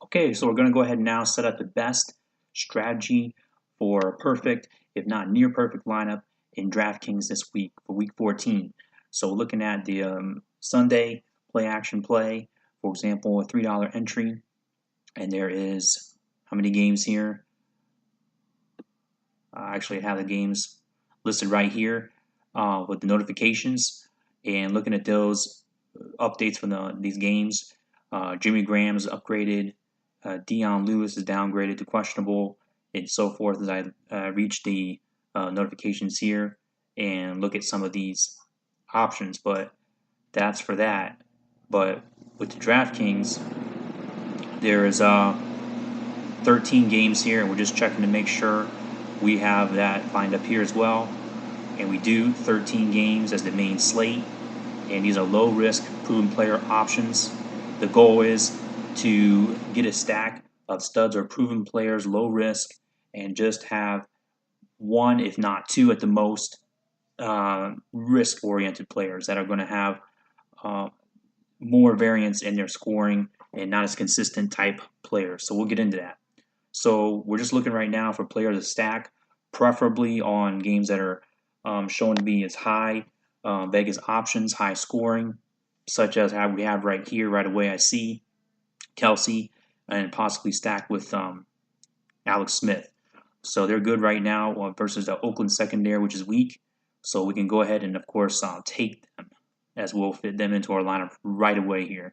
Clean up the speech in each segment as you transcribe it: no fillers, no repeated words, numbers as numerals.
Okay, so we're going to go ahead and now set up the best strategy for a perfect, if not near perfect lineup in DraftKings this week for week 14. So looking at the Sunday play action play, for example, a $3 entry, and there is how many games here? Actually, I have the games listed right here with the notifications, and looking at those updates from these games. Jimmy Graham's upgraded. Dion Lewis is downgraded to questionable, and so forth as I reach the notifications here and look at some of these options. But that's for that. But with the DraftKings, there is 13 games here, and we're just checking to make sure we have that lined up here as well. And we do 13 games as the main slate, and these are low risk proven player options. The goal is to get a stack of studs or proven players, low risk, and just have one, if not two at the most, risk oriented players that are going to have more variance in their scoring and not as consistent type players. So we'll get into that. So we're just looking right now for players to stack, preferably on games that are shown to be as high Vegas options, high scoring, such as how we have right here, right away. I see Kelsey and possibly stacked with Alex Smith. So they're good right now versus the Oakland secondary, which is weak. So we can go ahead and, of course, take them as we'll fit them into our lineup right away here.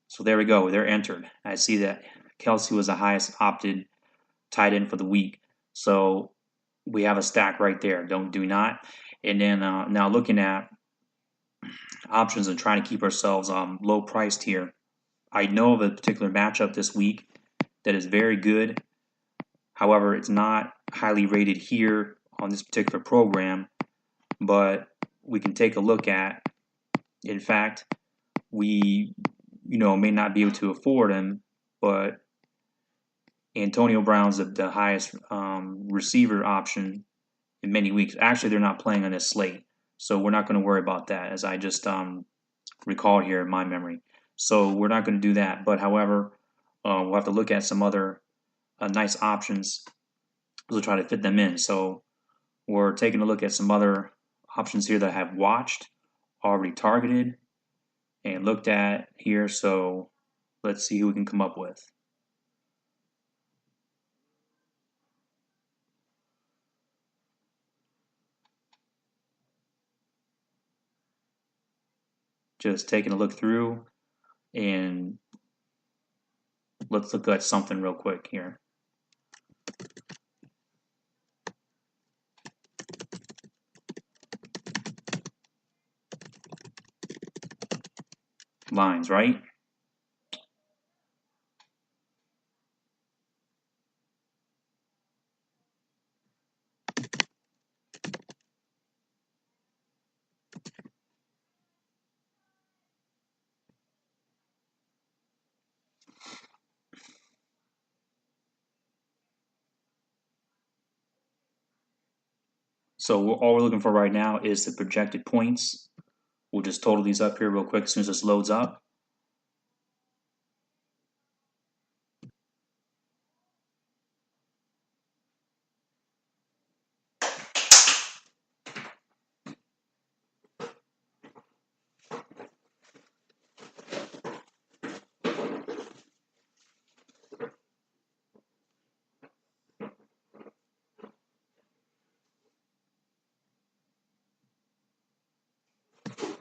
So there we go. They're entered. I see that Kelsey was the highest opted tight end for the week. So we have a stack right there. Do not. And then now looking at options and trying to keep ourselves low priced here. I know of a particular matchup this week that is very good. However, it's not highly rated here on this particular program, but we can take a look at. In fact, we may not be able to afford him, but Antonio Brown's the highest receiver option in many weeks. Actually, they're not playing on this slate, so we're not going to worry about that, as I just recalled here in my memory. So we're not going to do that. But however, we'll have to look at some other nice options. We'll try to fit them in. So we're taking a look at some other options here that I have watched, already targeted, and looked at here. So let's see who we can come up with. Just taking a look through, and let's look at something real quick here. Lines, right? So all we're looking for right now is the projected points. We'll just total these up here real quick as soon as this loads up.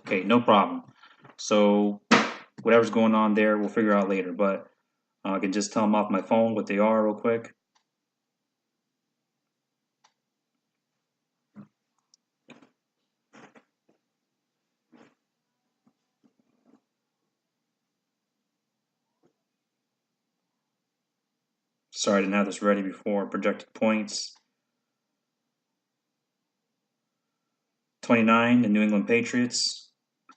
Okay, no problem. So whatever's going on there, we'll figure out later. But I can just tell them off my phone what they are real quick. Sorry, I didn't have this ready before. Projected points. 29, the New England Patriots.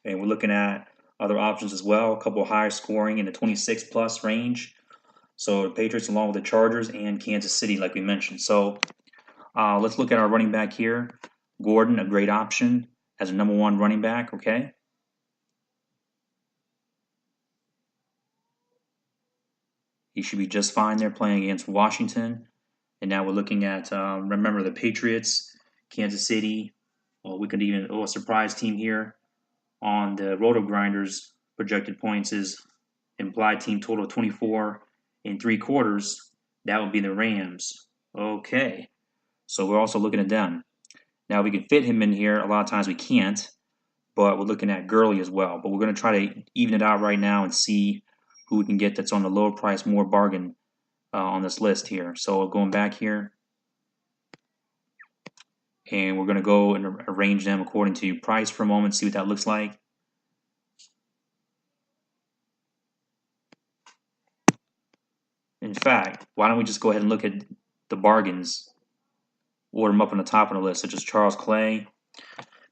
And we're looking at other options as well. A couple higher scoring in the 26 plus range. So the Patriots along with the Chargers and Kansas City, like we mentioned. So Let's look at our running back here. Gordon, a great option as a #1 running back, okay? He should be just fine there playing against Washington. And now we're looking at, remember, the Patriots, Kansas City. Well, we could even, a surprise team here on the Roto Grinders. Projected points is implied team total 24 in 3/4. That would be the Rams. Okay. So we're also looking at them. Now we can fit him in here. A lot of times we can't, but we're looking at Gurley as well. But we're going to try to even it out right now and see who we can get that's on the lower price, more bargain on this list here. So going back here, and we're going to go and arrange them according to price for a moment, see what that looks like. In fact, why don't we just go ahead and look at the bargains, order them up on the top of the list, such as Charles Clay,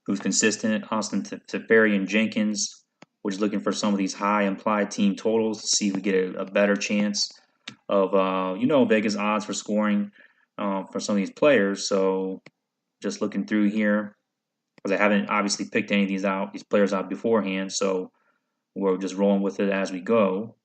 who's consistent, Austin Teferian Jenkins, which is looking for some of these high implied team totals to see if we get a better chance of, Vegas odds for scoring for some of these players. So just looking through here, because I haven't obviously picked any of these players out beforehand, so we're just rolling with it as we go.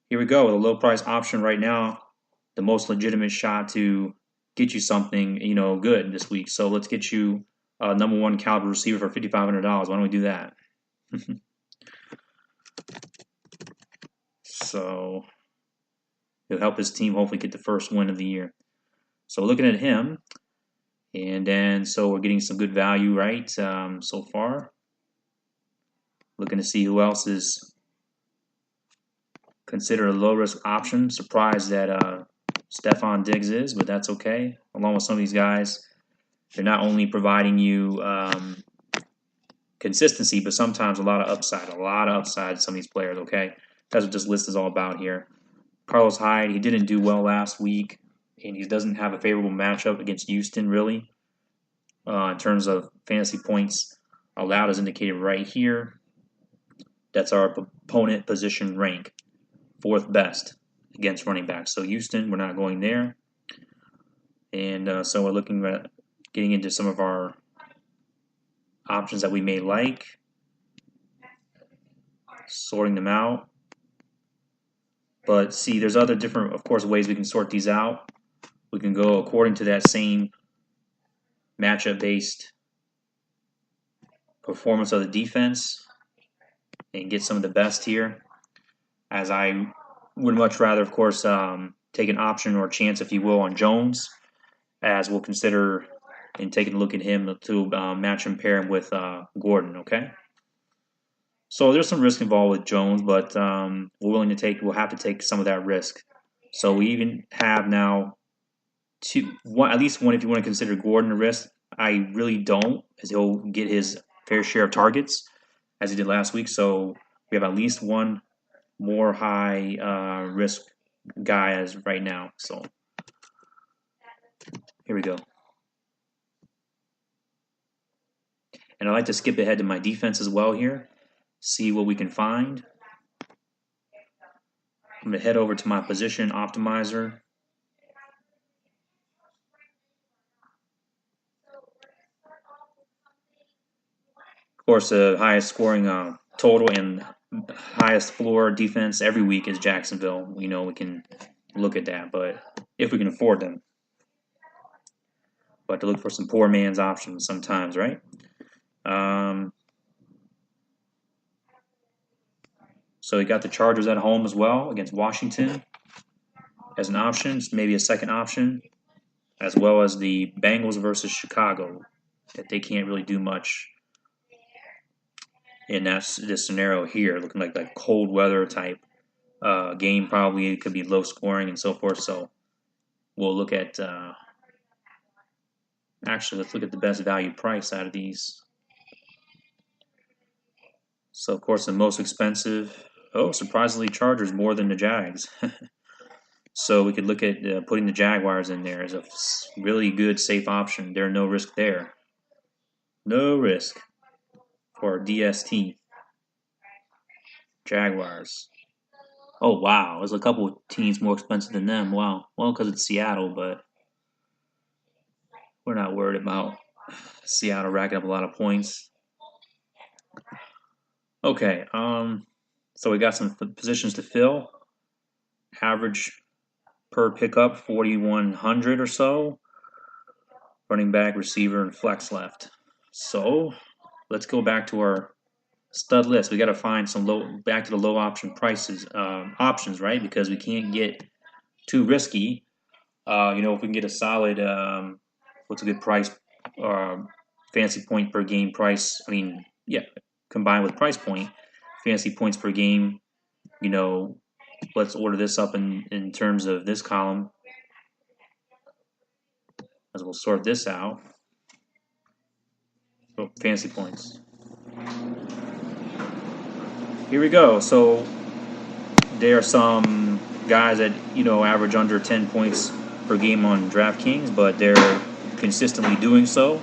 Here we go with a low price option right now, the most legitimate shot to get you something, good this week. So let's get you a #1 caliber receiver for $5,500. Why don't we do that? So he'll help his team hopefully get the first win of the year. So looking at him, and then so we're getting some good value, right, so far. Looking to see who else is considered a low-risk option. Surprised that Stephon Diggs is, but that's okay. Along with some of these guys, they're not only providing you consistency, but sometimes a lot of upside. Some of these players, okay? That's what this list is all about here. Carlos Hyde, he didn't do well last week, and he doesn't have a favorable matchup against Houston, really, in terms of fantasy points allowed as indicated right here. That's our opponent position rank, 4th best against running backs. So Houston, we're not going there. And so we're looking at getting into some of our options that we may like, sorting them out. But see, there's other different, of course, ways we can sort these out. We can go according to that same matchup-based performance of the defense and get some of the best here. As I would much rather, of course, take an option or a chance, if you will, on Jones, as we'll consider in taking a look at him to match and pair him with Gordon, okay? So there's some risk involved with Jones, but we'll have to take some of that risk. So we even have now at least one if you want to consider Gordon a risk. I really don't, as he'll get his fair share of targets as he did last week. So we have at least one more high risk guy as right now. So here we go. And I like to skip ahead to my defense as well here, see what we can find. I'm going to head over to my position optimizer. Of course, the highest scoring total and highest floor defense every week is Jacksonville. We can look at that, but if we can afford them. But to look for some poor man's options sometimes, right? So we got the Chargers at home as well against Washington as an option, maybe a second option, as well as the Bengals versus Chicago, that they can't really do much in this scenario here, looking like that cold weather type game. Probably it could be low scoring and so forth. So we'll look at actually, let's look at the best value price out of these. So of course the most expensive, surprisingly Chargers more than the Jags. So we could look at putting the Jaguars in there as a really good, safe option. There's no risk there. No risk for DST. Jaguars. Oh, wow. There's a couple of teams more expensive than them. Wow. Well, because it's Seattle, but we're not worried about Seattle racking up a lot of points. Okay. So we got some positions to fill. Average per pickup, 4,100 or so. Running back, receiver, and flex left. So let's go back to our stud list. We got to find some back to the low option prices, options, right? Because we can't get too risky. If we can get a solid, what's a good price, fantasy point per game price? Combined with price point, fantasy points per game. Let's order this up in terms of this column, as we'll sort this out. Oh, fantasy points. Here we go. So there are some guys that average under 10 points per game on DraftKings, but they're consistently doing so,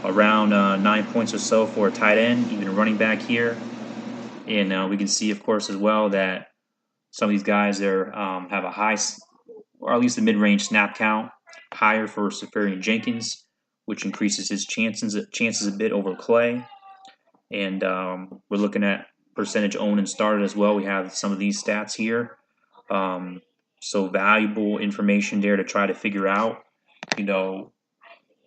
around 9 points or so for a tight end, even a running back here. And we can see, of course, as well that some of these guys there have a high, or at least a mid-range snap count, higher for Safarian Jenkins, which increases his chances a bit over Clay. And we're looking at percentage owned and started as well. We have some of these stats here. So valuable information there to try to figure out,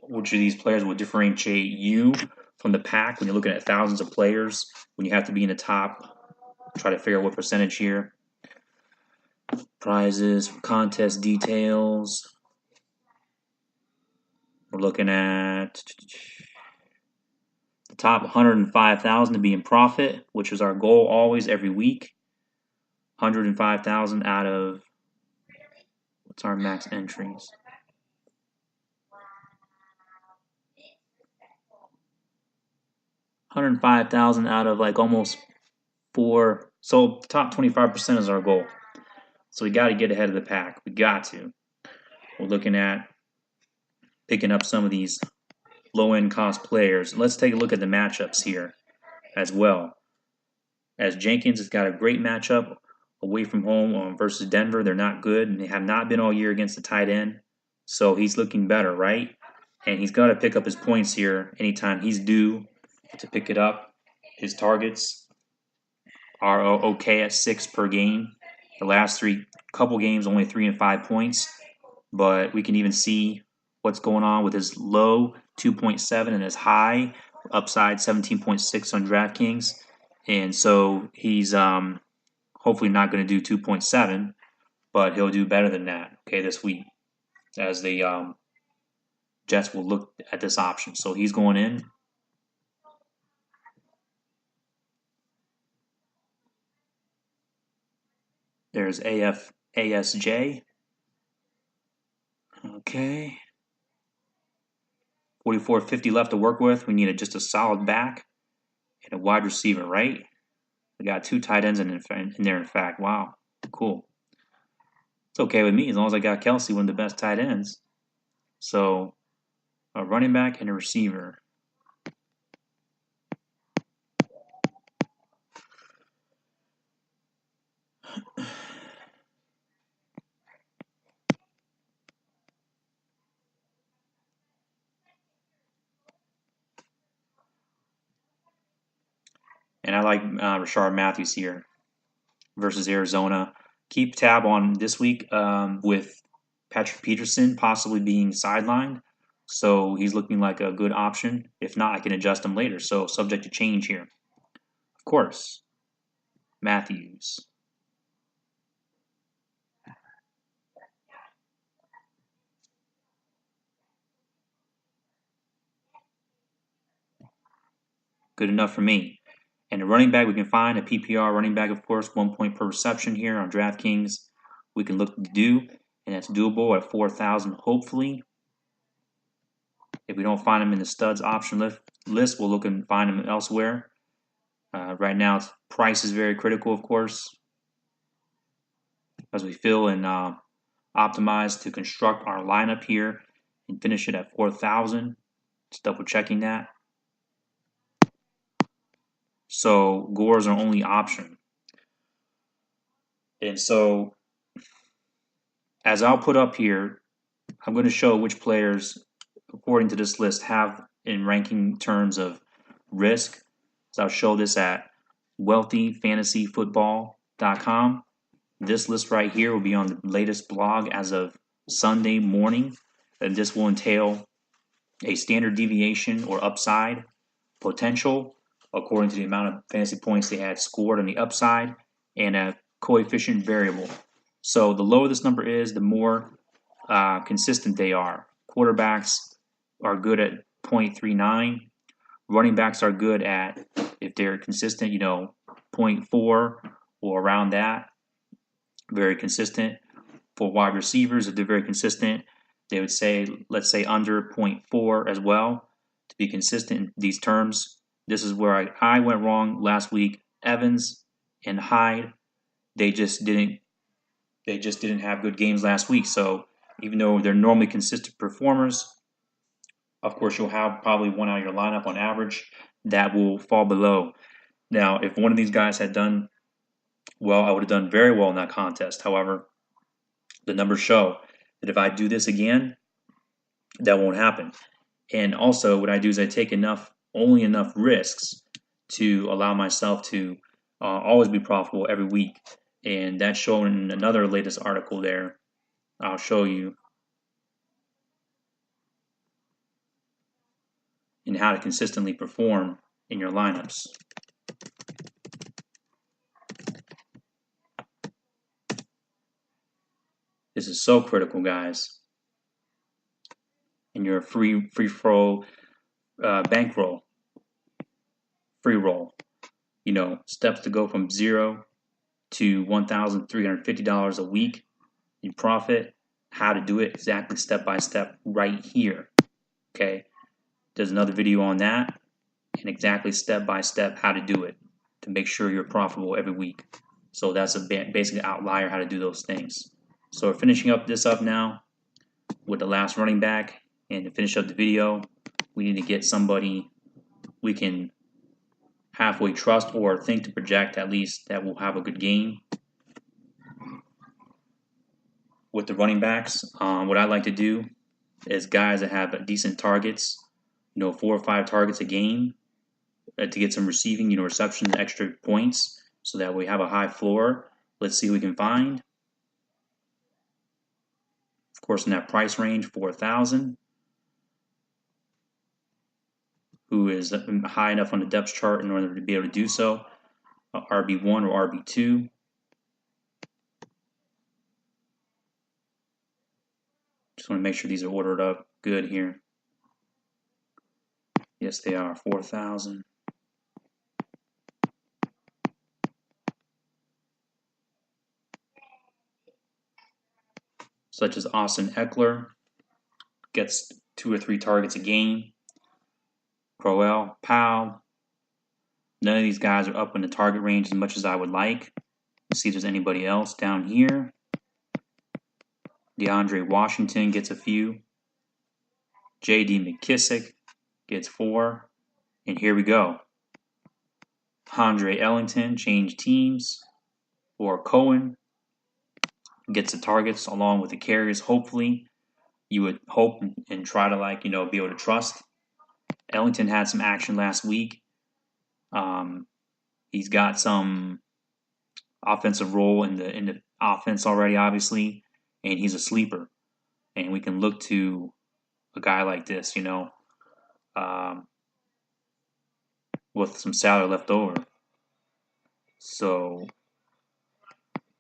which of these players will differentiate you from the pack when you're looking at thousands of players, when you have to be in the top, try to figure out what percentage here. Prizes, contest details. We're looking at the top 105,000 to be in profit, which is our goal always every week. 105,000 out of, what's our max entries? 105,000 out of like almost 4. So top 25% is our goal. So we got to get ahead of the pack. We got to. We're looking at picking up some of these low-end cost players. Let's take a look at the matchups here as well. As Jenkins has got a great matchup away from home versus Denver. They're not good, and they have not been all year against the tight end. So he's looking better, right? And he's got to pick up his points here anytime he's due to pick it up. His targets are okay at 6 per game. The last couple games, only 3 and 5 points. But we can even see what's going on with his low 2.7 and his high upside 17.6 on DraftKings. And so he's hopefully not going to do 2.7, but he'll do better than that, this week, as the Jets will look at this option. So he's going in. There's ASJ. Okay. 44.50 left to work with. We need just a solid back and a wide receiver, right? We got 2 tight ends in there, in fact. Wow. Cool. It's okay with me as long as I got Kelsey, one of the best tight ends. So a running back and a receiver. And I like Rashard Matthews here versus Arizona. Keep tab on this week with Patrick Peterson possibly being sidelined. So he's looking like a good option. If not, I can adjust him later. So subject to change here. Of course, Matthews. Good enough for me. And the running back we can find, a PPR running back, of course, 1 point per reception here on DraftKings. We can look to do, and that's doable at 4,000, hopefully. If we don't find him in the studs option list, we'll look and find him elsewhere. Right now, price is very critical, of course, as we fill in optimized to construct our lineup here and finish it at 4,000. Just double checking that. So Gore is our only option. And so as I'll put up here, I'm going to show which players, according to this list, have in ranking terms of risk. So I'll show this at wealthyfantasyfootball.com. This list right here will be on the latest blog as of Sunday morning. And this will entail a standard deviation or upside potential according to the amount of fantasy points they had scored on the upside and a coefficient variable. So the lower this number is, the more consistent they are. Quarterbacks are good at 0.39. Running backs are good at, if they're consistent, 0.4 or around that. Very consistent. For wide receivers, if they're very consistent, they would say, let's say under 0.4 as well to be consistent in these terms. This is where I went wrong last week. Evans and Hyde, they just didn't have good games last week. So even though they're normally consistent performers, of course you'll have probably one out of your lineup on average that will fall below. Now, if one of these guys had done well, I would have done very well in that contest. However, the numbers show that if I do this again, that won't happen. And also, what I do is I take only enough risks to allow myself to always be profitable every week. And that's shown in another latest article there. I'll show you in how to consistently perform in your lineups. This is so critical, guys. In your free throw bankroll, free roll, steps to go from $0 to $1,350 a week in profit. How to do it exactly step by step right here. Okay, there's another video on that and exactly step by step how to do it to make sure you're profitable every week. So that's a basic outlier how to do those things. So we're finishing up now with the last running back. And to finish up the video, we need to get somebody we can halfway trust or think to project at least that will have a good game. With the running backs, what I like to do is guys that have decent targets, 4 or 5 targets a game to get some receiving, receptions, extra points, so that we have a high floor. Let's see who we can find. Of course, in that price range, 4,000. Who is high enough on the depth chart in order to be able to do so. RB1 or RB2. Just want to make sure these are ordered up good here. Yes, they are. 4,000. Such as Austin Eckler, gets 2 or 3 targets a game. Crowell, Powell. None of these guys are up in the target range as much as I would like. Let's see if there's anybody else down here. DeAndre Washington gets a few. J.D. McKissick gets 4. And here we go. Andre Ellington changed teams. Or Cohen gets the targets along with the carries. Hopefully, you would hope and try to be able to trust. Ellington had some action last week. He's got some offensive role in the offense already, obviously, and he's a sleeper. And we can look to a guy like this, with some salary left over. So,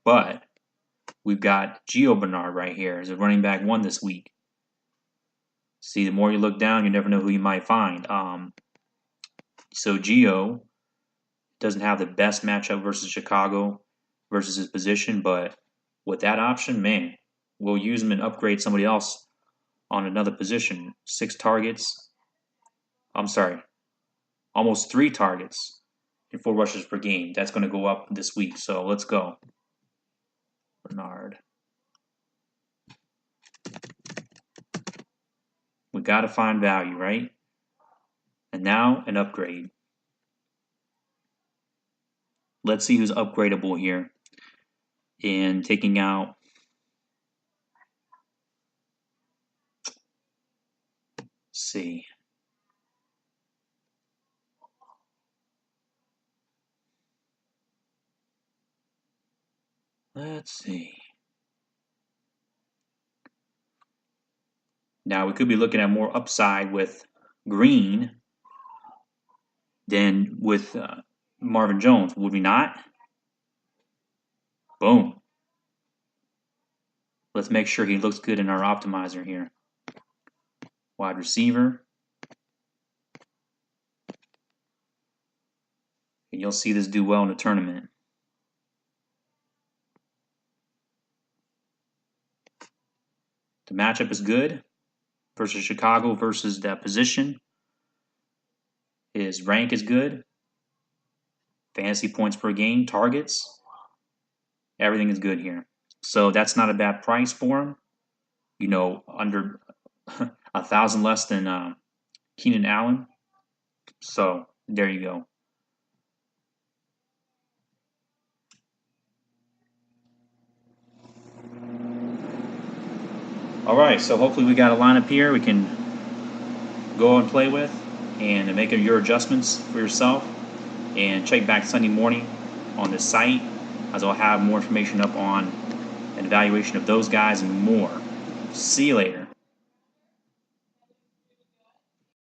but we've got Gio Bernard right here as a running back 1 this week. See, the more you look down, you never know who you might find. So Gio doesn't have the best matchup versus Chicago versus his position, but with that option, man, we'll use him and upgrade somebody else on another position. 6 targets. Almost 3 targets and 4 rushes per game. That's going to go up this week. So let's go. Bernard. we got to find value, right? And now an upgrade. Let's see who's upgradable here. And taking out, let's see. Let's see. Now we could be looking at more upside with Green than with Marvin Jones, would we not? Boom. Let's make sure he looks good in our optimizer here. Wide receiver. And you'll see this do well in the tournament. The matchup is good versus Chicago versus that position. His rank is good. Fantasy points per game, targets. Everything is good here. So that's not a bad price for him. You know, under 1,000 less than Keenan Allen. So there you go. All right, so hopefully we got a lineup here we can go and play with and make your adjustments for yourself. And check back Sunday morning on the site, as I'll have more information up on an evaluation of those guys and more. See you later.